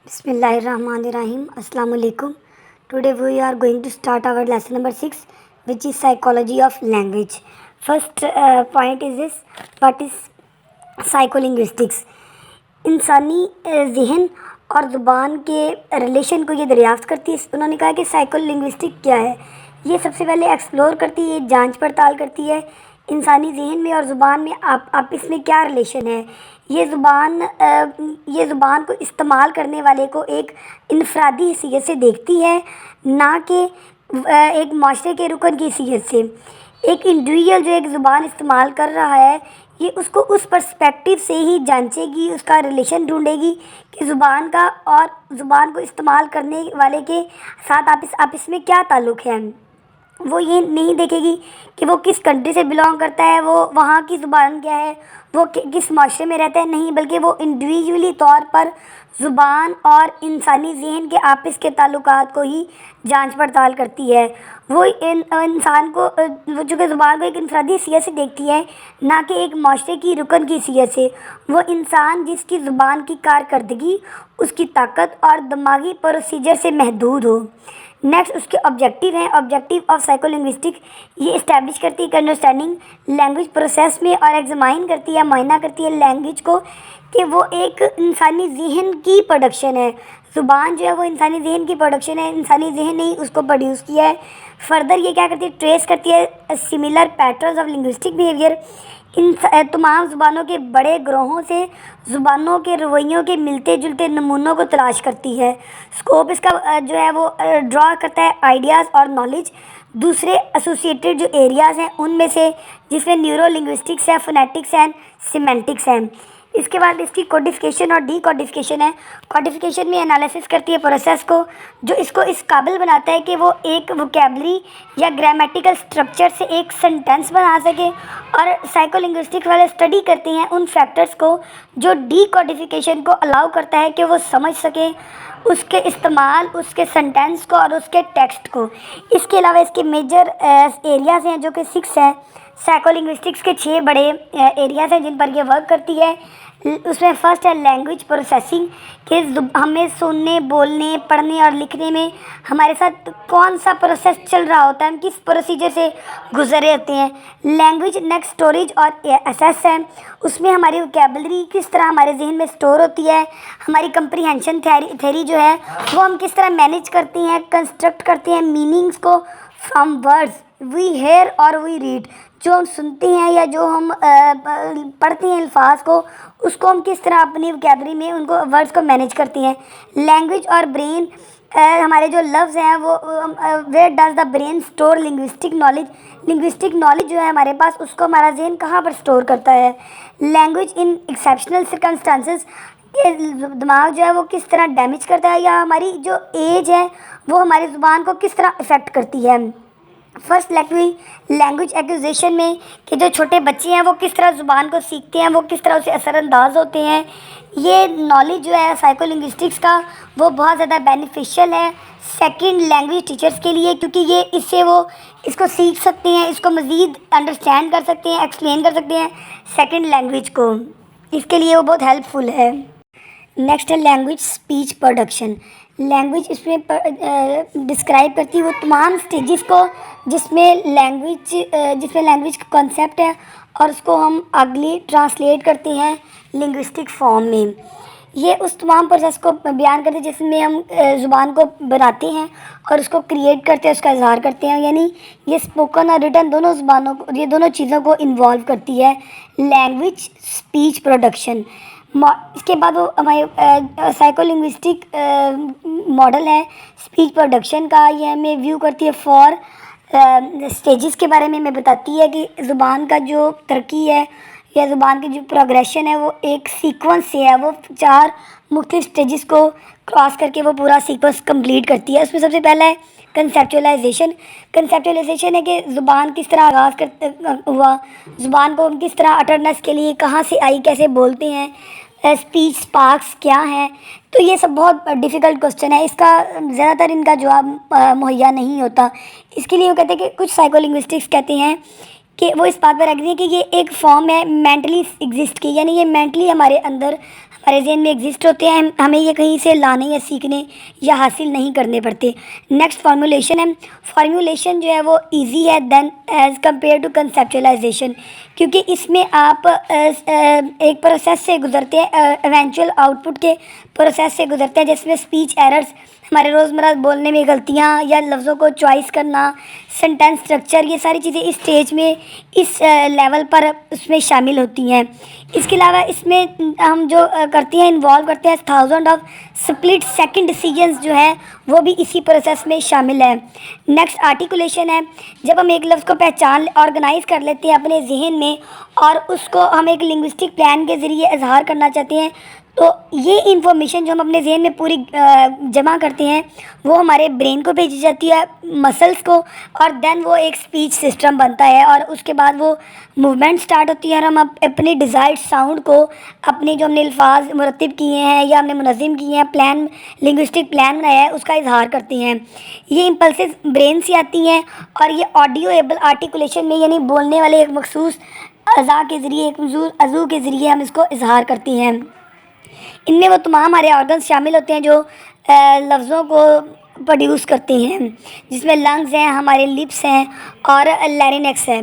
Bismillahirrahmanirrahim. Assalamu alaikum. Today we are going to start our lesson number 6, which is psychology of language. First point is this: what is psycholinguistics? इंसानी ज़हन और ज़ुबान के relation को ये दरियाफ्त करती है। उन्होंने कहा कि साइकोलिंग्विस्टिक क्या है। ये सबसे पहले एक्सप्लोर करती है, जांच पड़ताल करती है इंसानी ज़हन में और ज़ुबान में आपस में क्या रिलेशन है। ये ज़ुबान को इस्तेमाल करने वाले को एक इनफरादी हैसियत से देखती है, ना कि एक माशरे के रुकन की हैसियत से। एक इंडिविजुअल जो एक ज़ुबान इस्तेमाल कर रहा है, ये उसको उस पर्सपेक्टिव से ही जांचेगी, उसका रिलेशन ढूंढेगी कि ज़ुबान का और ज़ुबान को इस्तेमाल करने वाले के साथ आपस में क्या ताल्लुक़ है। वो ये नहीं देखेगी कि वो किस कंट्री से बिलोंग करता है, वो वहाँ की ज़ुबान क्या है, वो किस माशरे में रहता है, नहीं, बल्कि वो इंडिविजुअली तौर पर ज़ुबान और इंसानी ज़हन के आपस के ताल्लुकात को ही जांच पड़ताल करती है। वो इंसान को वो चूँकि ज़ुबान को एक इंफरादी हैसियत से देखती है, ना कि एक माशरे की रुकन की हैसियत से। वो इंसान जिसकी ज़ुबान की कारकर्दगी उसकी ताकत और दिमागी प्रोसीजर से महदूद हो। नेक्स्ट उसके ऑब्जेक्टिव हैं। ऑब्जेक्टिव ऑफ साइकोलिंग्विस्टिक, ये इस्टेब्लिश करती है कि अंडरस्टैंडिंग लैंग्वेज प्रोसेस में और एग्जामाइन करती है, मायना करती है लैंग्वेज को कि वो एक इंसानी ज़हन की प्रोडक्शन है। ज़ुबान जो है वो इंसानी ज़हन की प्रोडक्शन है, इंसानी ज़हन ने ही उसको प्रोड्यूस किया है। फर्दर ये क्या करती है, ट्रेस करती है similar patterns of linguistic behaviour. इन तमाम ज़ुबानों के बड़े ग्रोहों से ज़ुबानों के रवैयों के मिलते जुलते नमूनों को तलाश करती है। स्कोप इसका जो है वो ड्रॉ करता है आइडियाज़ और नॉलेज दूसरे एसोसिएटेड जो एरियाज़ हैं उनमें से, जिसमें न्यूरो लिंग्विस्टिक्स है, फोनेटिक्स एंड सिमेंटिक्स हैं। इसके बाद इसकी कोडिफिकेशन और डी कोडिफिकेशन है। कोडिफिकेशन में एनालिसिस करती है प्रोसेस को, जो इसको इस काबिल बनाता है कि वो एक वोकेबलरी या ग्रामेटिकल स्ट्रक्चर से एक सेंटेंस बना सके। और साइकोलिंग्विस्टिक वाले स्टडी करते हैं उन फैक्टर्स को जो डी कोडिफिकेशन को अलाउ करता है कि वो समझ सके उसके इस्तेमाल, उसके सेंटेंस को और उसके टेक्स्ट को। इसके अलावा इसके मेजर एरियाज़ हैं जो कि 6 हैं। साइकोलिंग्विस्टिक्स के 6 बड़े एरियाज़ हैं जिन पर ये वर्क करती है। उसमें फर्स्ट है लैंग्वेज प्रोसेसिंग, कि हमें सुनने, बोलने, पढ़ने और लिखने में हमारे साथ कौन सा प्रोसेस चल रहा होता है, हम किस प्रोसीजर से गुजरे होते हैं। लैंग्वेज नेक्स्ट स्टोरेज और एसेस है, उसमें हमारी वोकेबलरी किस तरह हमारे जहन में स्टोर होती है। हमारी कंप्रीहेंशन थ्योरी जो है वो हम किस तरह मैनेज करते हैं, कंस्ट्रक्ट करते हैं मीनिंग्स को फ्रॉम वर्ड्स वी हेयर और वी रीड। जो हम सुनते हैं या जो हम पढ़ते हैं अल्फाज को, उसको हम किस तरह अपनी वोकेबलरी में उनको वर्ड्स को मैनेज करते हैं। लैंग्वेज और ब्रेन, हमारे जो लफ्ज़ हैं वो where does the brain store linguistic knowledge. Linguistic knowledge जो है हमारे पास, उसको हमारा जहन कहाँ पर स्टोर करता है। लैंग्वेज इन एक्सेप्शनल सर्कमस्टांसेस, दिमाग जो है वो किस तरह डैमेज करता है, या हमारी जो एज है वो हमारी ज़ुबान को किस तरह अफेक्ट करती है। फर्स्ट लैंग्वेज एक्विजिशन में कि जो छोटे बच्चे हैं वो किस तरह ज़ुबान को सीखते हैं, वो किस तरह उसे असरअंदाज होते हैं। ये नॉलेज जो है साइकोलिंग्विस्टिक्स का वो बहुत ज़्यादा बेनिफिशियल है सेकंड लैंग्वेज टीचर्स के लिए, क्योंकि ये इससे वो इसको सीख सकते हैं, इसको मज़ीद अंडरस्टैंड कर सकते हैं, एक्सप्लेन कर सकते हैं सेकंड लैंग्वेज को। इसके लिए वो बहुत हेल्पफुल है। नेक्स्ट है लैंग्वेज स्पीच प्रोडक्शन। लैंग्वेज इसमें डिस्क्राइब करती है वो तमाम स्टेजेस को जिसमें लैंग्वेज का कॉन्सेप्ट है और उसको हम अगली ट्रांसलेट करते हैं लिंग्विस्टिक फॉर्म में। ये उस तमाम प्रोसेस को बयान करते हैं जिसमें हम ज़ुबान को बनाते हैं और उसको क्रिएट करते हैं, उसका इजहार करते हैं। यानी ये स्पोकन और रिटन दोनों ज़ुबानों को, ये दोनों चीज़ों को इन्वॉल्व करती है लैंग्वेज स्पीच प्रोडक्शन। इसके बाद वो हमारे साइकोलिंग्विस्टिक मॉडल है स्पीच प्रोडक्शन का। ये हमें व्यू करती है फॉर स्टेजेस के बारे में हमें बताती है कि ज़ुबान का जो तरक्की है या ज़ुबान की जो प्रोग्रेशन है वो एक सीक्वेंस से है, वो 4 मुख्तलिफ स्टेजेस को क्रॉस करके वो पूरा सीक्वेंस कंप्लीट करती है। उसमें सबसे पहला है कंसेप्चुअलाइजेशन। कंसेप्चुअलाइजेशन है कि ज़ुबान किस तरह आगाज़ हुआ, ज़ुबान को हम किस तरह अटरनेस के लिए कहाँ से आई, कैसे बोलते हैं, स्पीच स्पार्क्स क्या हैं। तो ये सब बहुत डिफ़िकल्ट क्वेश्चन है, इसका ज़्यादातर इनका जवाब मुहैया नहीं होता। इसके लिए वो कहते हैं कि कुछ साइकोलिंग्विस्टिक्स कहते हैं कि वो इस बात पर एग्री है कि ये एक फॉर्म है मेंटली एग्जिस्ट की, यानी ये मेंटली हमारे अंदर हमारे ज़हन में एग्जिस्ट होते हैं, हमें ये कहीं से लाने या सीखने या हासिल नहीं करने पड़ते। नेक्स्ट फॉर्मुलेशन है। फॉर्मुलेशन जो है वो इजी है then as compare to conceptualization, क्योंकि इसमें आप एक प्रोसेस से गुजरते हैं, इवेंचुअल आउटपुट के प्रोसेस से गुजरते हैं, जिसमें स्पीच एरर्स, हमारे रोज़मर्रा बोलने में गलतियाँ या लफ्ज़ों को चॉइस करना, सेंटेंस स्ट्रक्चर, ये सारी चीज़ें इस स्टेज में, इस लेवल पर उसमें शामिल होती हैं। इसके अलावा इसमें हम जो करते हैं, इन्वॉल्व करते हैं thousand of split second decisions जो है वो भी इसी प्रोसेस में शामिल है। नेक्स्ट आर्टिकुलेशन है। जब हम एक लफ्ज़ को पहचान ऑर्गेनाइज कर लेते हैं अपने जहन में और उसको हम एक लिंग्विस्टिक प्लान के ज़रिए इजहार करना चाहते हैं, तो ये इंफॉर्मेशन जो हम अपने जहन में पूरी जमा करते हैं वो हमारे ब्रेन को भेजी जाती है, मसल्स को, और देन वो एक स्पीच सिस्टम बनता है और उसके बाद वो मूवमेंट स्टार्ट होती है और हम अपने डिज़ायर्ड साउंड को, अपने जो हमने अल्फाज मुरतब किए हैं या हमने मुनज़्ज़म किए हैं, प्लान, लिंग्विस्टिक प्लान बनाया है, उसका इजहार करते हैं। ये इम्पल्सेस ब्रेन से आती हैं और ये ऑडियो एबल आर्टिकुलेशन में, यानी बोलने वाले एक मखसूस अज़ा के ज़रिए, एक मखसूस अज़ू के ज़रिए हम इसको इजहार करते हैं। इनमें वो तमाम हमारे ऑर्गन्स शामिल होते हैं जो लफ्ज़ों को प्रोड्यूस करते हैं, जिसमें लंग्स हैं, हमारे लिप्स हैं और लैरिंक्स है।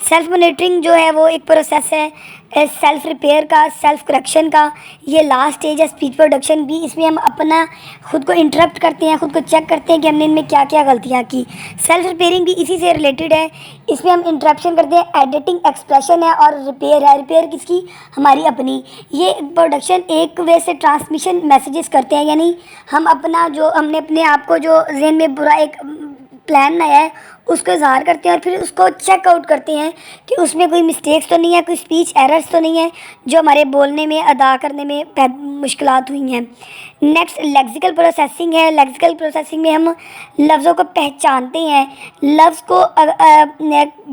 सेल्फ मॉनिटरिंग जो है वो एक प्रोसेस है सेल्फ रिपेयर का, सेल्फ करेक्शन का। ये लास्ट स्टेज है स्पीच प्रोडक्शन भी। इसमें हम अपना खुद को इंटरप्ट करते हैं, खुद को चेक करते हैं कि हमने इनमें क्या क्या गलतियाँ की। सेल्फ रिपेयरिंग भी इसी से रिलेटेड है। इसमें हम इंटरप्शन करते हैं, एडिटिंग एक्सप्रेशन है और रिपेयर है। रिपेयर किसकी? हमारी अपनी। ये प्रोडक्शन एक वे से ट्रांसमिशन मैसेजेस करते हैं, यानी हम अपना जो हमने अपने आप को जो ज़हन में बुरा एक प्लान बनाया है उसको इजहार करते हैं और फिर उसको चेकआउट करते हैं कि उसमें कोई मिस्टेक्स तो नहीं है, कोई स्पीच एरर्स तो नहीं है जो हमारे बोलने में, अदा करने में मुश्किलात हुई हैं। नेक्स्ट लेक्सिकल प्रोसेसिंग है। लेक्सिकल प्रोसेसिंग में हम लफ्ज़ों को पहचानते हैं, लफ्ज़ को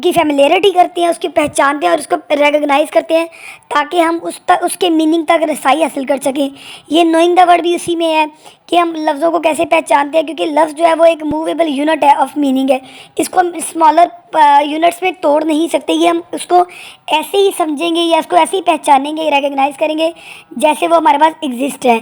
की फेमिलियरिटी करते हैं, उसकी पहचानते हैं और उसको रिकग्नाइज़ करते हैं ताकि हम उसके मीनिंग तक रसाई हासिल कर सकें। ये नोइंग द वर्ड भी उसी में है कि हम लफ्ज़ों को कैसे पहचानते हैं, क्योंकि लफ्ज़ जो है वो एक मूवेबल यूनिट है ऑफ मीनिंग है। इसको हम स्मॉलर यूनिट्स में तोड़ नहीं सकते। ये हम उसको ऐसे ही समझेंगे या उसको ऐसे ही पहचानेंगे, रिकग्नाइज़ करेंगे जैसे वो हमारे पास एग्जिस्ट है।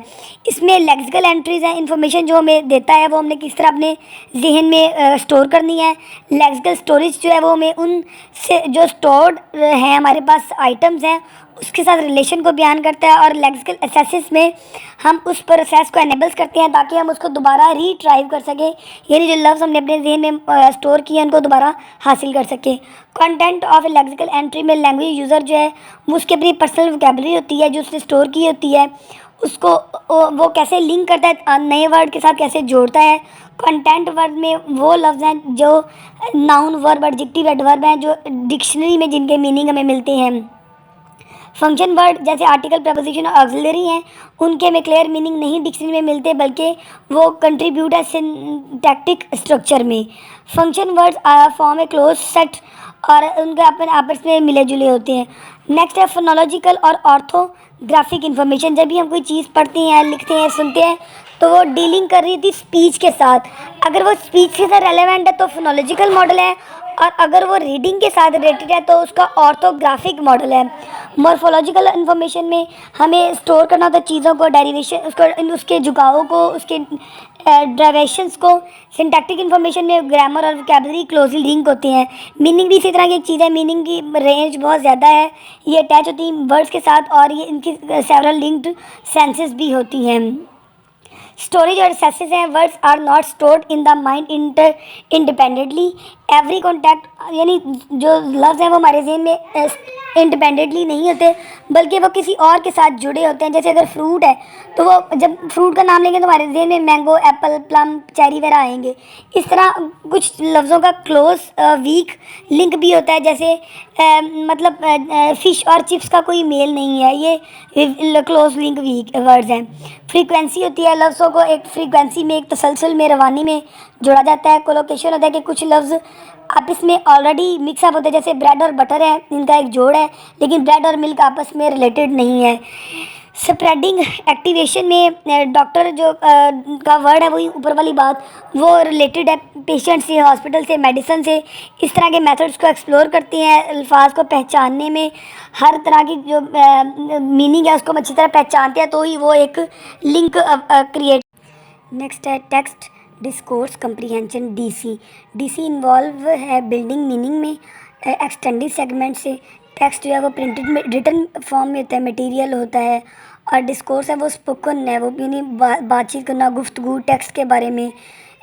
इसमें लेक्सिकल एंट्रीज़ हैं, इंफॉर्मेशन जो हमें देता है वो हमने किस तरह अपने जहन में स्टोर करनी है। लेक्सिकल स्टोरेज जो है वो हमें उन से जो स्टोर्ड हैं हमारे पास आइटम्स हैं उसके साथ रिलेशन को बयान करता है। और लेक्सिकल एसेसिस में हम उस प्रोसेस को एनेबल्स करते हैं ताकि हम उसको दोबारा रीट्राइव कर सकें, यानी जो लफ्ज़ हमने अपने जहन में स्टोर किए हैं उनको दोबारा हासिल कर सकें। कंटेंट ऑफ लेक्सिकल एंट्री में लैंग्वेज यूज़र जो है वो उसकी अपनी पर्सनल वोकैबुलरी होती है जो उसने स्टोर की होती है, उसको वो कैसे लिंक करता है, नए वर्ड के साथ कैसे जोड़ता है। कंटेंट वर्ड में वो लफ्ज़ हैं जो नाउन वर्ब, एडजेक्टिव, एडवर्ब हैं जो डिक्शनरी में जिनके मीनिंग हमें मिलते हैं। फंक्शन वर्ड जैसे आर्टिकल, प्रपोजिशन और ऑक्सिलरी हैं, उनके में क्लियर मीनिंग नहीं डिक्शनरी में मिलते बल्कि वो कंट्रीब्यूट है सिंटैक्टिक स्ट्रक्चर में। फंक्शन वर्ड्स फॉर्म ए क्लोज सेट और उनके अपने आपस में मिले जुले होते हैं। नेक्स्ट है फोनोलॉजिकल और ऑर्थोग्राफिक इन्फॉर्मेशन। जब भी हम कोई चीज़ पढ़ते हैं, लिखते हैं, सुनते हैं तो वो डीलिंग कर रही थी स्पीच के साथ। अगर वो स्पीच के साथ रेलेवेंट है तो फोनोलॉजिकल मॉडल है, और अगर वो रीडिंग के साथ रिलेटेड है तो उसका ऑर्थोग्राफिक मॉडल है। मॉर्फोलॉजिकल इन्फॉर्मेशन में हमें स्टोर करना होता है चीज़ों को, डेरिवेशन उसको, उसके झुकावों को, उसके ड्राइवेशंस को। सिंटैक्टिक इन्फॉर्मेशन में ग्रामर और वोकैबुलरी क्लोजली लिंक होते हैं। मीनिंग भी इसी तरह की एक चीज़ है, मीनिंग की रेंज बहुत ज़्यादा है, ये अटैच होती है वर्ड्स के साथ और ये इनकी सेवरल लिंक्ड सेंसेस भी होती हैं। स्टोरेज और एक्सेसेस हैं। Words are not stored in the mind independently. Every contact, यानी जो लफ्ज़ हैं वो हमारे जहन में इंडिपेंडेंटली नहीं होते बल्कि वो किसी और के साथ जुड़े होते हैं। जैसे अगर फ्रूट है तो वो जब फ्रूट का नाम लेंगे तो हमारे जहन में मैंगो, एप्पल, प्लम, चेरी वगैरह आएंगे। इस तरह कुछ लफ्ज़ों का क्लोज वीक लिंक भी होता है, जैसे मतलब फ़िश और चिप्स का कोई मेल नहीं है, ये क्लोज लिंक वीक वर्ड्स हैं। फ्रीक्वेंसी होती है, लफ्ज़ों को एक फ्रीक्वेंसी में, एक तसलसल में, रवानी में जोड़ा जाता है। कोलोकेशन होता है कि कुछ लफ्ज़ आपस में ऑलरेडी मिक्सअप होते हैं, जैसे ब्रेड और बटर है, इनका एक जोड़ है लेकिन ब्रेड और मिल्क आपस में रिलेटेड नहीं है। स्प्रेडिंग एक्टिवेशन में डॉक्टर जो का वर्ड है वही ऊपर वाली बात वो रिलेटेड है पेशेंट से, हॉस्पिटल से, मेडिसिन से। इस तरह के मेथड्स को एक्सप्लोर करती हैं अल्फाज को पहचानने में। हर तरह की जो मीनिंग है उसको हम अच्छी तरह पहचानते हैं तो ही वो एक लिंक क्रिएट। नेक्स्ट है text discourse comprehension, DC. DC involve है बिल्डिंग मीनिंग में एक्सटेंडेड सेगमेंट से। टेक्स्ट जो है वो प्रिंटेड में रिटन फॉर्म में होता है, मटेरियल होता है। और डिस्कोर्स है वो स्पोकन है, वो यानी बातचीत करना, गुफ्तगू, टेक्स्ट के बारे में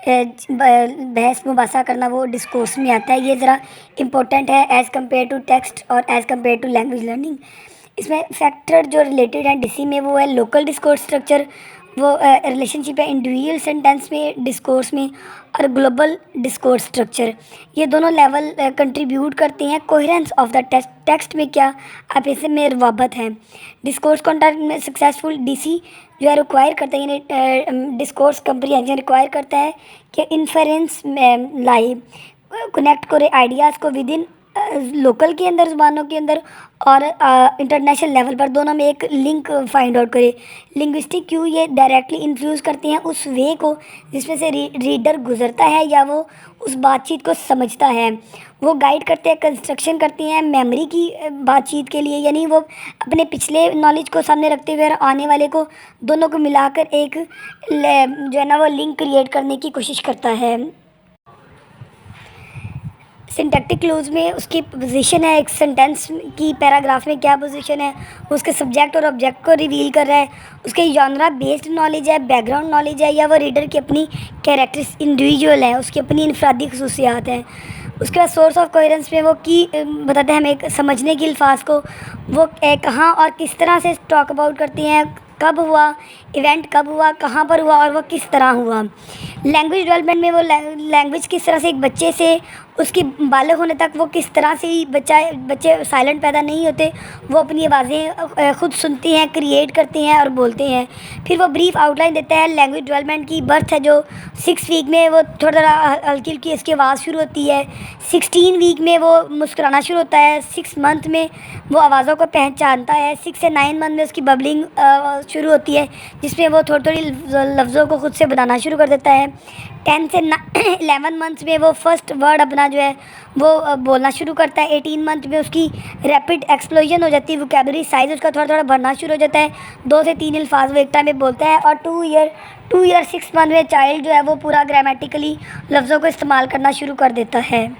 बहस मुबासा करना, वो डिस्कोर्स में आता है। ये ज़रा इम्पोर्टेंट है एज़ कम्पेयर टू टेक्स्ट और as compare to language learning. इसमें फैक्टर जो रिलेटेड है डीसी में वो है लोकल डिस्कोर्स स्ट्रक्चर, वो रिलेशनशिप है इंडिविजुअल सेंटेंस में, डिस्कोर्स में, और ग्लोबल डिस्कोर्स स्ट्रक्चर। ये दोनों लेवल कंट्रीब्यूट करते हैं coherence of the text. Text में क्या आप इसे में रवाबत है। डिस्कोर्स कॉन्टेक्ट में सक्सेसफुल डीसी जो है रिक्वायर करता है, यानी डिस्कोर्स कंप्रीहेंशन रिक्वायर करता है कि इन्फरेंस में लाई कनेक्ट करे आइडियाज़ को विद इन लोकल के अंदर, ज़ुबानों के अंदर, और इंटरनेशनल लेवल पर, दोनों में एक लिंक फाइंड आउट करे। लिंग्विस्टिक क्यू ये डायरेक्टली इन्फ्लुएंस करती हैं उस वे को जिसमें से रीडर गुजरता है या वो उस बातचीत को समझता है। वो गाइड करते हैं, कंस्ट्रक्शन करती हैं मेमोरी की बातचीत के लिए, यानी वो अपने पिछले नॉलेज को सामने रखते हुए और आने वाले को दोनों को मिलाकर एक जो है ना वो लिंक क्रिएट करने की कोशिश करता है। सिंटैक्टिक क्लूज में उसकी पोजीशन है, एक सेंटेंस की पैराग्राफ में क्या पोजीशन है, उसके सब्जेक्ट और ऑब्जेक्ट को रिवील कर रहा है। उसके जॉनरा बेस्ड नॉलेज है, बैकग्राउंड नॉलेज है, या वो रीडर की अपनी कैरेक्टर्स इंडिविजुअल है, उसकी अपनी इनफरादी खसूसियात हैं। उसके बाद सोर्स ऑफ कोहेरेंस में वो की बताते हैं हमें एक समझने की अल्फाज को वो कहाँ और किस तरह से टॉक अबाउट करती हैं, कब हुआ, इवेंट कब हुआ, कहाँ पर हुआ, और वो किस तरह हुआ। लैंग्वेज डेवलपमेंट में वो लैंग्वेज किस तरह से एक बच्चे से उसकी बालग होने तक वो किस तरह से ही बच्चे साइलेंट पैदा नहीं होते, वो अपनी आवाज़ें खुद सुनते हैं, क्रिएट करते हैं और बोलते हैं। फिर वो ब्रीफ आउटलाइन देता है लैंग्वेज डेवलपमेंट की। बर्थ है जो 6 वीक में वो थोड़ा थोड़ा हल्की हल्की इसकी आवाज़ शुरू होती है। 16 वीक में वो मुस्कुराना शुरू होता है। 6 मंथ में वो आवाज़ों को पहचानता है। 6 से 9 मंथ में उसकी बबलिंग शुरू होती है जिसमें वो थोड़ी थोड़ी लफ्ज़ों को खुद से बनाना शुरू कर देता है। 10 से 11 मंथ्स में वो फर्स्ट वर्ड अपना जो है वो बोलना शुरू करता है। 18 मंथ में उसकी रैपिड एक्सप्लोजन हो जाती है, वोकैबुलरी साइज़ उसका थोड़ा थोड़ा बढ़ना शुरू हो जाता है। 2 से 3 अल्फाज वो एक टाइम में बोलता है। और 2 ईयर 6 मंथ में चाइल्ड जो है वो पूरा ग्रामेटिकली लफ्ज़ों को इस्तेमाल करना शुरू कर देता है।